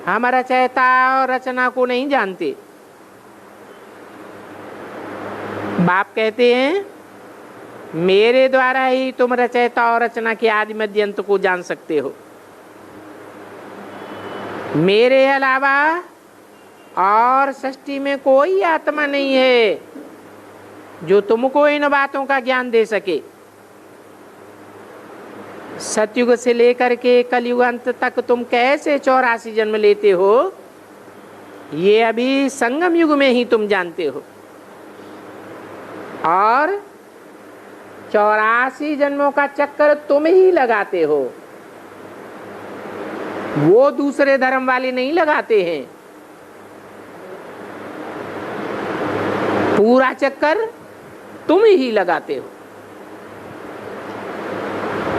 हम रचयिता और रचना को नहीं जानते। बाप कहते हैं मेरे द्वारा ही तुम रचयिता और रचना के आदि मध्य अंत को जान सकते हो। मेरे अलावा और सृष्टि में कोई आत्मा नहीं है जो तुमको इन बातों का ज्ञान दे सके। सतयुग से लेकर के कलयुग अंत तक तुम कैसे 84 जन्म लेते हो, ये अभी संगम युग में ही तुम जानते हो। और 84 जन्मों का चक्कर तुम ही लगाते हो, वो दूसरे धर्म वाले नहीं लगाते हैं। पूरा चक्कर तुम ही लगाते हो,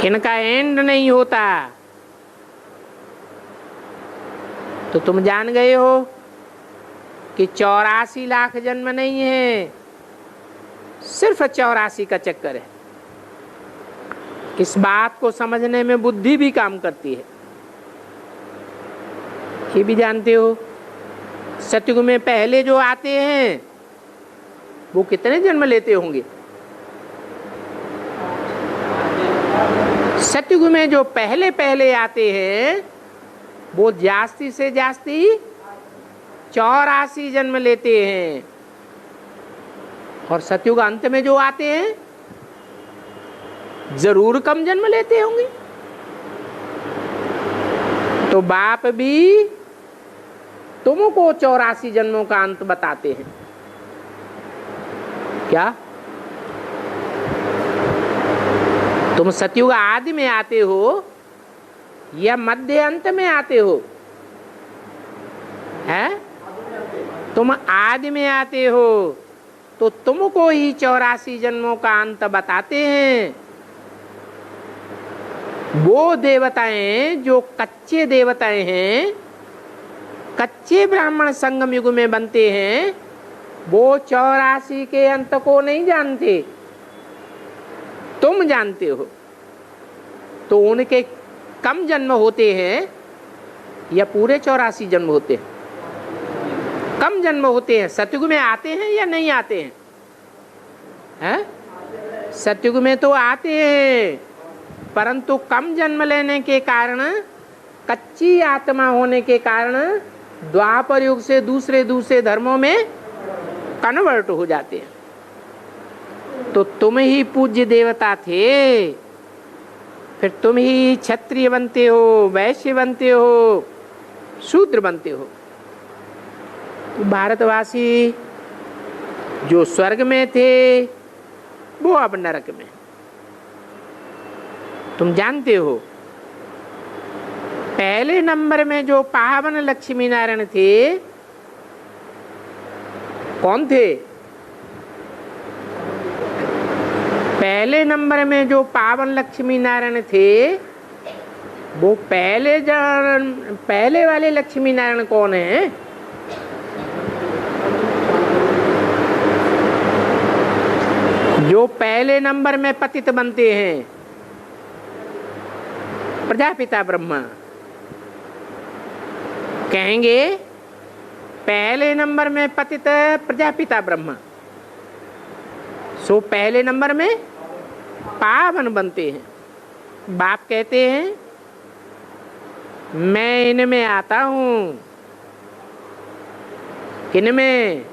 इनका एंड नहीं होता। तो तुम जान गए हो कि 84 लाख जन्म नहीं है, सिर्फ 84 का चक्कर है। इस बात को समझने में बुद्धि भी काम करती है। ये भी जानते हो सतयुग में पहले जो आते हैं वो कितने जन्म लेते होंगे? सतयुग में जो पहले पहले आते हैं वो जास्ती से जास्ती 84 जन्म लेते हैं, और सतयुग अंत में जो आते हैं जरूर कम जन्म लेते होंगे। तो बाप भी तुमको 84 जन्मों का अंत बताते हैं क्या? तुम सतयुग आदि में आते हो या मध्य अंत में आते हो? है तुम आदि में आते हो तो तुमको ही 84 जन्मों का अंत बताते हैं। वो देवताएं जो कच्चे देवताएं हैं, कच्चे ब्राह्मण संगम युग में बनते हैं, वो 84 के अंत को नहीं जानते, तुम जानते हो। तो उनके कम जन्म होते हैं या पूरे 84 जन्म होते हैं? कम जन्म होते हैं। सतयुग में आते हैं या नहीं आते हैं? हैं? सतयुग में तो आते हैं, परंतु कम जन्म लेने के कारण, कच्ची आत्मा होने के कारण द्वापर युग से दूसरे दूसरे धर्मों में कन्वर्ट हो जाते हैं। तो तुम ही पूज्य देवता थे, फिर तुम ही क्षत्रिय बनते हो, वैश्य बनते हो, शूद्र बनते हो। तो भारतवासी जो स्वर्ग में थे वो अब नरक में। तुम जानते हो पहले नंबर में जो पावन लक्ष्मी नारायण थे, कौन थे? पहले नंबर में जो पावन लक्ष्मी नारायण थे वो पहले वाले लक्ष्मी नारायण कौन है? जो पहले नंबर में पतित बनते हैं, प्रजापिता ब्रह्मा। कहेंगे पहले नंबर में पतित प्रजापिता ब्रह्मा, सो पहले नंबर में पावन बनते हैं। बाप कहते हैं मैं इनमें आता हूं, इनमें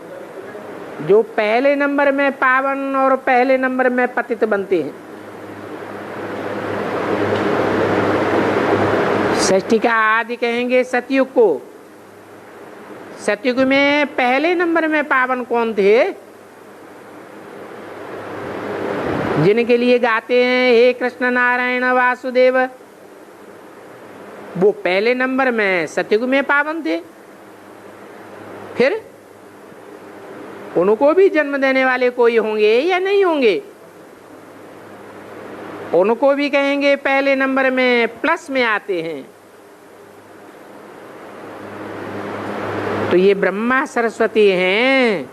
जो पहले नंबर में पावन और पहले नंबर में पतित बनते हैं। षष्ठी का आदि कहेंगे सतयुग को। सतयुग में पहले नंबर में पावन कौन थे? जिनके लिए गाते हैं हे कृष्ण नारायण वासुदेव, वो पहले नंबर में सतयुग में पावन थे। फिर उनको भी जन्म देने वाले कोई होंगे या नहीं होंगे? उनको भी कहेंगे पहले नंबर में प्लस में आते हैं। तो ये ब्रह्मा सरस्वती हैं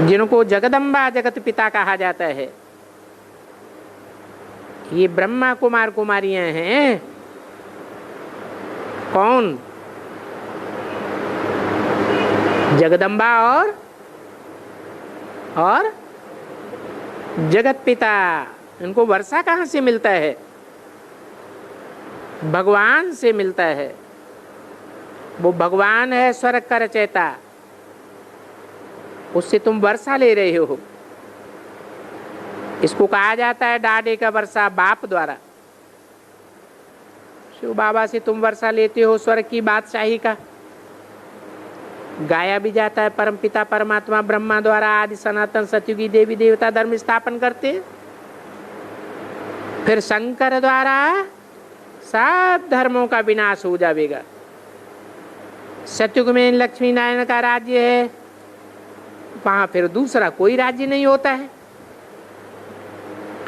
जिनको जगदम्बा जगत पिता कहा जाता है। ये ब्रह्मा कुमार कुमारियां हैं। कौन? जगदम्बा और जगत पिता। इनको वर्षा कहाँ से मिलता है? भगवान से मिलता है। वो भगवान है स्वर्ग का रचयिता, उससे तुम वर्षा ले रहे हो। इसको कहा जाता है डाडे का वर्षा, बाप द्वारा। शिव बाबा से तुम वर्षा लेते हो स्वर्ग की बादशाही का। गाया भी जाता है परमपिता परमात्मा ब्रह्मा द्वारा आदि सनातन सतयुगी देवी देवता धर्म स्थापन करते। फिर शंकर द्वारा सब धर्मों का विनाश हो जाएगा। सतयुग में लक्ष्मी नारायण का राज्य है, वहां फिर दूसरा कोई राज्य नहीं होता है।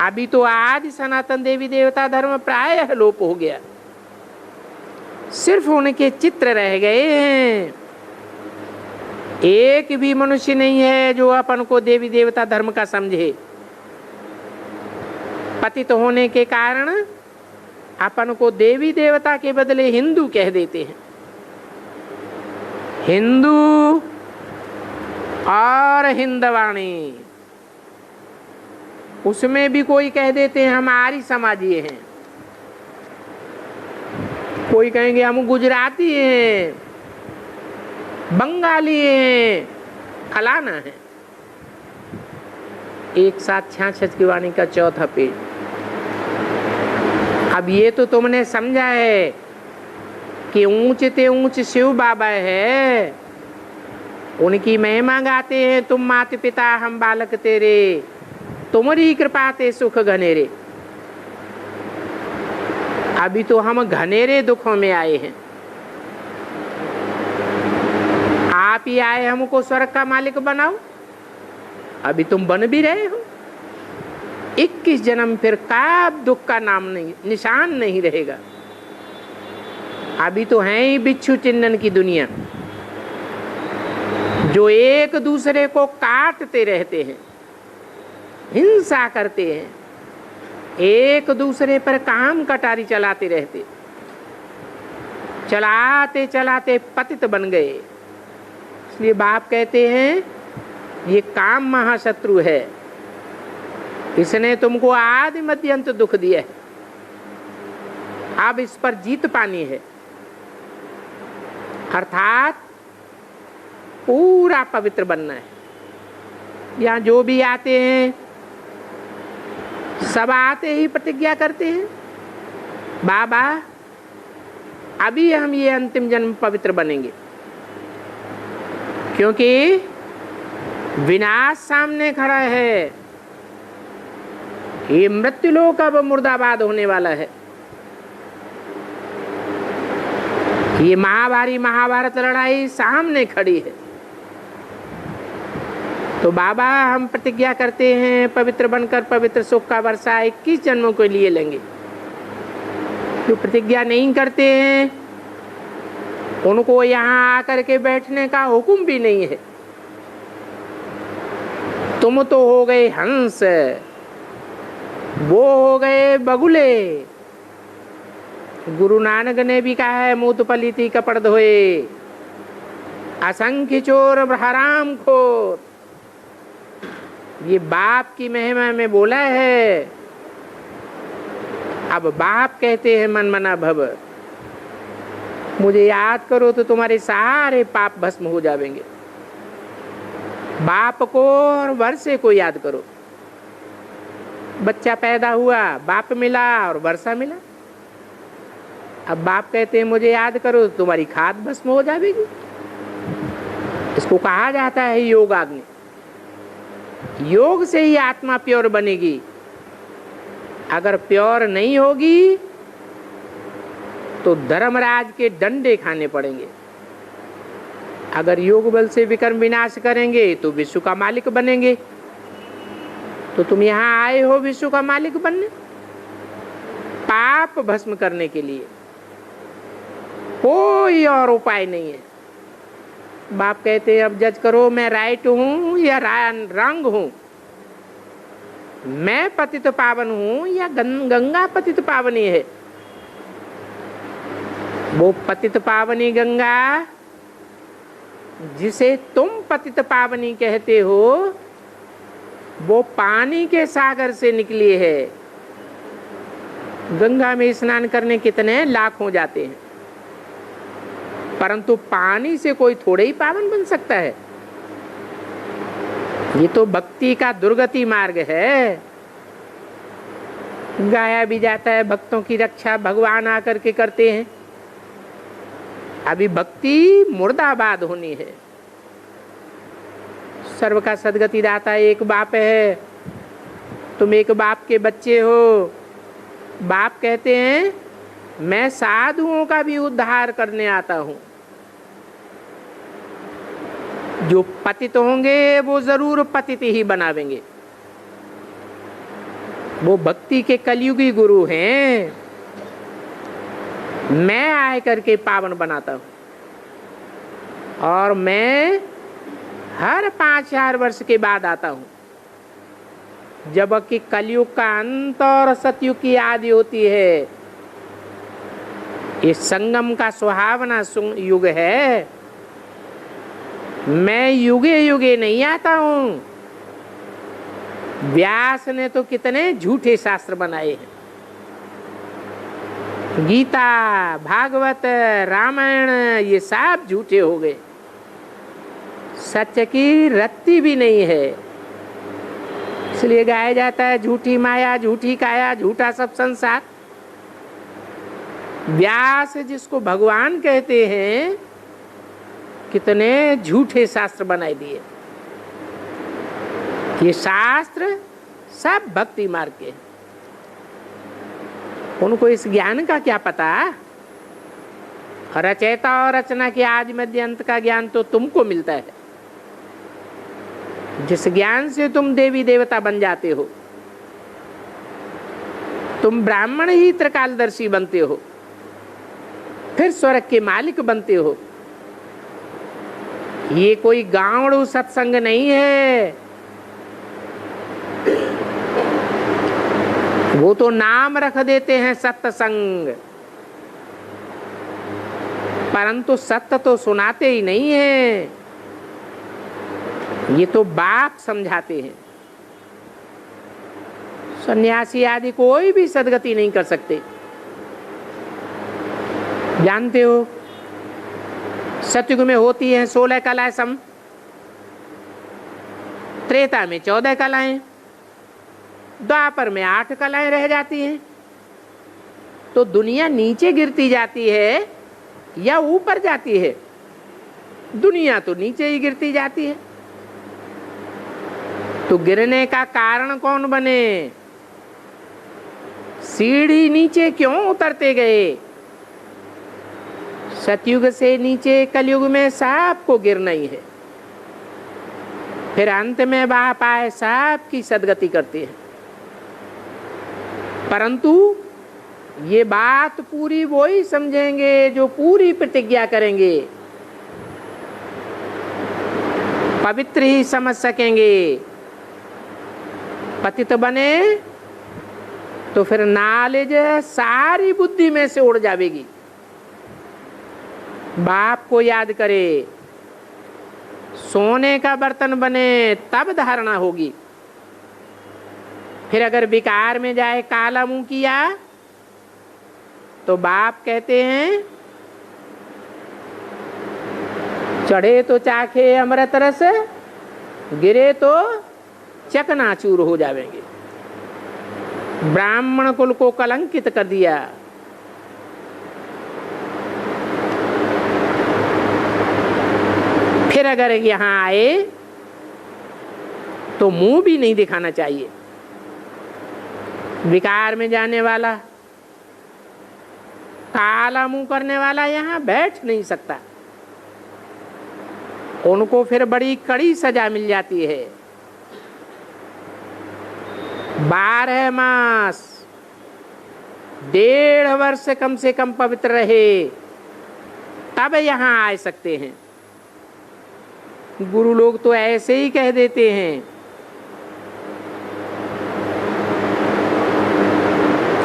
अभी तो आदि सनातन देवी देवता धर्म प्रायः लोप हो गया, सिर्फ उनके चित्र रह गए हैं। एक भी मनुष्य नहीं है जो अपन को देवी देवता धर्म का समझे। पतित होने के कारण अपन को देवी देवता के बदले हिंदू कह देते हैं। हिंदू और हिंदवाणी, उसमें भी कोई कह देते हैं हम आर्य समाजीय हैं, कोई कहेंगे हम गुजराती हैं, बंगाली हैं, फलाना है। एक साथ 66 की वाणी का चौथा पेज। अब ये तो तुमने समझा है कि ऊंच ते ऊंच शिव बाबा है, उनकी महिमा गाते हैं। तुम माता पिता हम बालक तेरे, तुम्हारी कृपा ते सुख घनेरे। अभी तो हम घनेरे दुखों में आए हैं। आप ही आए हमको स्वर्ग का मालिक बनाओ, अभी तुम बन भी रहे हो। 21 जन्म फिर कब दुख का नाम नहीं, निशान नहीं रहेगा। अभी तो है ही बिच्छू चिन्नन की दुनिया, जो एक दूसरे को काटते रहते हैं, हिंसा करते हैं, एक दूसरे पर काम कटारी चलाते रहते, चलाते चलाते पतित बन गए। इसलिए बाप कहते हैं ये काम महाशत्रु है, इसने तुमको आदि मध्य अंत दुख दिया है, अब इस पर जीत पानी है। अर्थात पूरा पवित्र बनना है। यहाँ जो भी आते हैं सब आते ही प्रतिज्ञा करते हैं, बाबा अभी हम ये अंतिम जन्म पवित्र बनेंगे, क्योंकि विनाश सामने खड़ा है। ये मृत्युलोक अब मुर्दाबाद होने वाला है। ये महाभारी महाभारत लड़ाई सामने खड़ी है। तो बाबा हम प्रतिज्ञा करते हैं पवित्र बनकर पवित्र सुख का वर्षा 21 जन्मों के लिए लेंगे। जो प्रतिज्ञा नहीं करते हैं उनको यहाँ आकर के बैठने का हुक्म भी नहीं है। तुम तो हो गए हंस, वो हो गए बगुले। गुरु नानक ने भी कहा है मूत पलीती कपड़ धोए, असंख्य चोर हराम खोर। ये बाप की महिमा में बोला है। अब बाप कहते हैं मन मना भव, मुझे याद करो तो तुम्हारे सारे पाप भस्म हो जाएंगे। बाप को और वर्षे को याद करो। बच्चा पैदा हुआ, बाप मिला और वर्षा मिला। अब बाप कहते हैं मुझे याद करो तो तुम्हारी खाद भस्म हो जाएगी। इसको कहा जाता है योगाग्नि। योग से ही आत्मा प्योर बनेगी। अगर प्योर नहीं होगी तो धर्मराज के डंडे खाने पड़ेंगे। अगर योग बल से विकर्म विनाश करेंगे तो विश्व का मालिक बनेंगे। तो तुम यहाँ आए हो विश्व का मालिक बनने, पाप भस्म करने के लिए। कोई और उपाय नहीं है। बाप कहते हैं अब जज करो मैं राइट हूं या रंग हूं, मैं पतित पावन हूं या गंगा पतित पावनी है। वो पतित पावनी गंगा जिसे तुम पतित पावनी कहते हो वो पानी के सागर से निकली है। गंगा में स्नान करने कितने लाख हो जाते हैं, परंतु पानी से कोई थोड़े ही पावन बन सकता है। ये तो भक्ति का दुर्गति मार्ग है। गाया भी जाता है भक्तों की रक्षा भगवान आकर के करते हैं। अभी भक्ति मुर्दाबाद होनी है। सर्व का सदगति दाता एक बाप है। तुम एक बाप के बच्चे हो। बाप कहते हैं मैं साधुओं का भी उद्धार करने आता हूं। जो पतित होंगे वो जरूर पतित ही बनावेंगे। वो भक्ति के कलयुगी गुरु हैं। मैं आए करके पावन बनाता हूं, और मैं हर 5000 वर्ष के बाद आता हूं, जबकि कलयुग का अंत और सतयुग की आदि होती है। ये संगम का सुहावना युग है। मैं युगे युगे नहीं आता हूं। व्यास ने तो कितने झूठे शास्त्र बनाए हैं। गीता, भागवत, रामायण, ये सब झूठे हो गए। सत्य की रत्ती भी नहीं है। इसलिए गाया जाता है झूठी माया, झूठी काया, झूठा सब संसार। व्यास जिसको भगवान कहते हैं, कितने झूठे शास्त्र बनाए दिए। ये शास्त्र सब भक्ति मार्ग के। उनको इस ज्ञान का क्या पता? रचयिता और रचना के आदि मध्य अंत का ज्ञान तो तुमको मिलता है, जिस ज्ञान से तुम देवी देवता बन जाते हो। तुम ब्राह्मण ही त्रिकालदर्शी बनते हो, फिर स्वर्ग के मालिक बनते हो। ये कोई गावड़ू सत्संग नहीं है। वो तो नाम रख देते हैं सत्संग, परंतु सत्य तो सुनाते ही नहीं है। ये तो बाप समझाते हैं। सन्यासी आदि कोई भी सदगति नहीं कर सकते। जानते हो, सतयुग में होती है 16 कलाएं सम, त्रेता में 14 कलाएं, द्वापर में 8 कलाएं रह जाती हैं। तो दुनिया नीचे गिरती जाती है या ऊपर जाती है? दुनिया तो नीचे ही गिरती जाती है। तो गिरने का कारण कौन बने? सीढ़ी नीचे क्यों उतरते गए? सतयुग से नीचे कलयुग में सबको गिरना ही है। फिर अंत में बाप आए सबकी सदगति करते हैं। परंतु ये बात पूरी वो ही समझेंगे जो पूरी प्रतिज्ञा करेंगे, पवित्र ही समझ सकेंगे। पतित बने तो फिर नॉलेज सारी बुद्धि में से उड़ जाएगी। बाप को याद करे, सोने का बर्तन बने तब धारणा होगी। फिर अगर विकार में जाए, काला मुंह किया, तो बाप कहते हैं चढ़े तो चाखे अमृत रस, गिरे तो चकनाचूर हो जाएंगे। ब्राह्मण कुल को कलंकित कर दिया। फिर अगर यहाँ आए तो मुंह भी नहीं दिखाना चाहिए। विकार में जाने वाला, काला मुंह करने वाला यहाँ बैठ नहीं सकता। उनको फिर बड़ी कड़ी सजा मिल जाती है। 12 मास 1.5 वर्ष कम से कम पवित्र रहे, तब यहाँ आ सकते हैं। गुरु लोग तो ऐसे ही कह देते हैं।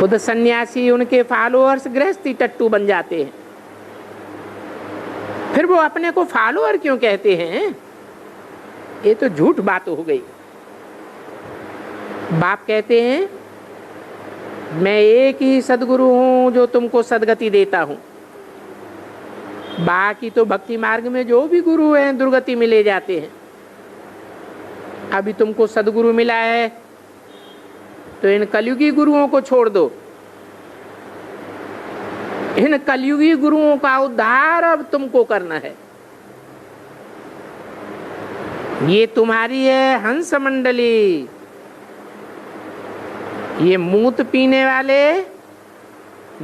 खुद सन्यासी, उनके फॉलोअर्स गृहस्थी टट्टू बन जाते हैं। फिर वो अपने को फॉलोअर क्यों कहते हैं? ये तो झूठ बात हो गई। बाप कहते हैं मैं एक ही सदगुरु हूं जो तुमको सदगति देता हूं। बाकी तो भक्ति मार्ग में जो भी गुरु हैं दुर्गति में ले जाते हैं। अभी तुमको सदगुरु मिला है तो इन कलयुगी गुरुओं को छोड़ दो। इन कलयुगी गुरुओं का उद्धार अब तुमको करना है। ये तुम्हारी है हंस मंडली। ये मूत पीने वाले,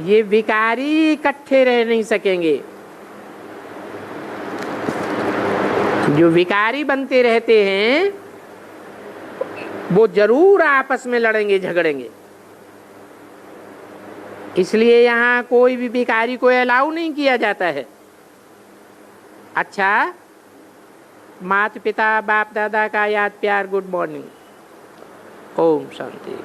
ये भिखारी इकट्ठे रह नहीं सकेंगे। जो विकारी बनते रहते हैं वो जरूर आपस में लड़ेंगे झगड़ेंगे। इसलिए यहाँ कोई भी विकारी को अलाउ नहीं किया जाता है। अच्छा, माता पिता बाप दादा का याद प्यार, गुड मॉर्निंग, ओम शांति।